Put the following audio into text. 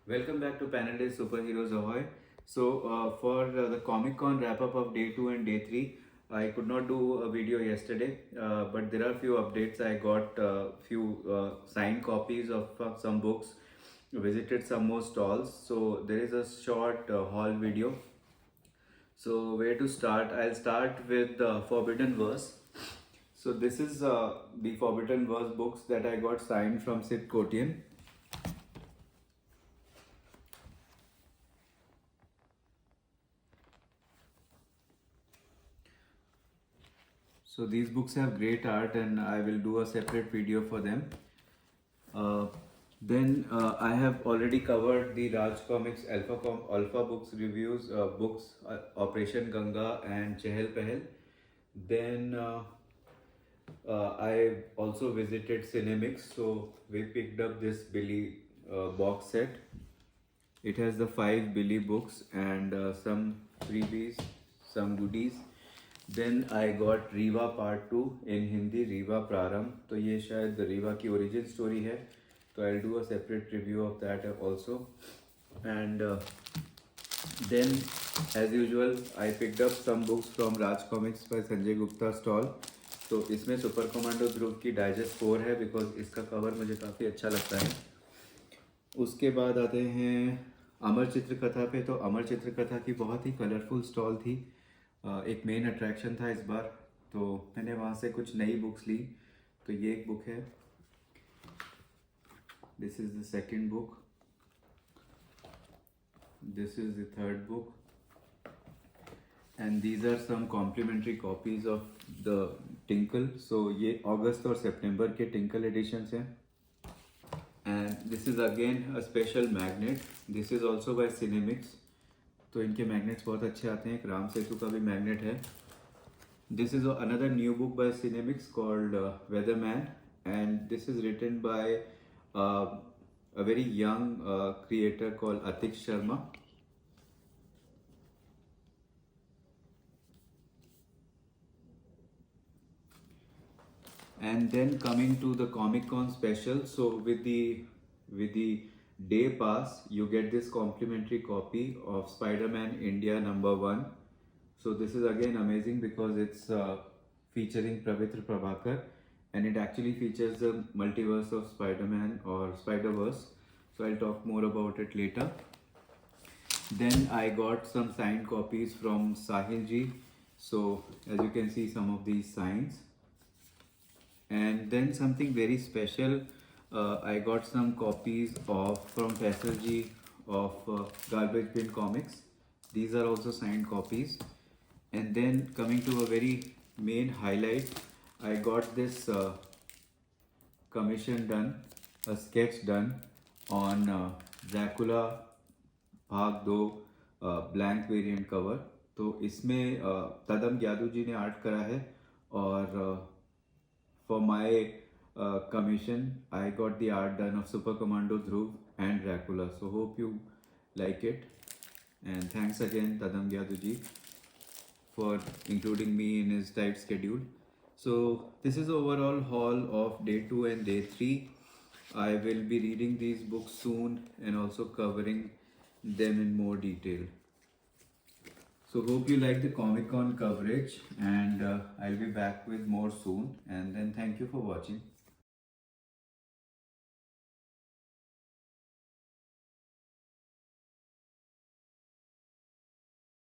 Welcome back to Panel Day Superheroes Ahoy. For the Comic Con wrap up of day 2 and day 3, I could not do a video yesterday, but there are few updates. I got few signed copies of some books, visited some more stalls. So, there is a short haul video. So, where to start? I'll start with Forbidden Verse. So, this is the Forbidden Verse books that I got signed from Sid Kotian. So these books have great art and I will do a separate video for them. Then I have already covered the Raj Comics Alpha Books reviews, Operation Ganga and Chehel Pehel. Then I also visited Cinemix, so we picked up this Billy box set. It has the 5 Billy books and some freebies, some goodies. Then I got Reeva part 2 in Hindi, Reeva Prarambh. तो ये शायद रीवा की origin story है, तो I do a separate review of that also. And then as usual I picked up some books from Raj comics by Sanjay Gupta stall. तो इसमें super commando ध्रुव की digest 4 है, बिकॉज इसका कवर मुझे काफ़ी अच्छा लगता है. उसके बाद आते हैं अमर चित्रकथा पे. तो अमर चित्रकथा की बहुत ही कलरफुल स्टॉल थी. एक मेन अट्रैक्शन था इस बार, तो मैंने वहाँ से कुछ नई बुक्स ली. तो ये एक बुक है, this is the second book, this is the third book, and these are some complimentary copies of the Tinkle. So ये अगस्त और सितंबर के टिंकल एडिशंस हैं. And this is again a special magnet. This is also by Cinemix. तो इनके magnets बहुत अच्छे आते हैं. एक राम सेतु का भी मैग्नेट है. This is another new book by Cinemix called Weatherman, and this is written by a very young creator called Atik Sharma. And then coming to the Comic Con special, so with the day pass you get this complimentary copy of Spider-Man India #1. So this is again amazing because it's featuring Pavitra Prabhakar, and it actually features the multiverse of Spider-Man or Spider-Verse. So I'll talk more about it later. Then I got some signed copies from Sahil ji. So as you can see, some of these signs. And then something very special, I got some copies from Faisal ji of Garbage Bin Comics. These are also signed copies. And then coming to a very main highlight, I got this commission done, a sketch done on Dracula भाग 2 blank variant cover. तो इसमें तदम ग्यादू जी ने art करा है, और for my commission I got the art done of Super Commando Dhruv and Dracula. So hope you like it, and thanks again Tadam Gyaduji for including me in his tight schedule. So this is overall haul of day 2 and day 3. I will be reading these books soon and also covering them in more detail. So hope you like the Comic Con coverage, and I'll be back with more soon. And then thank you for watching.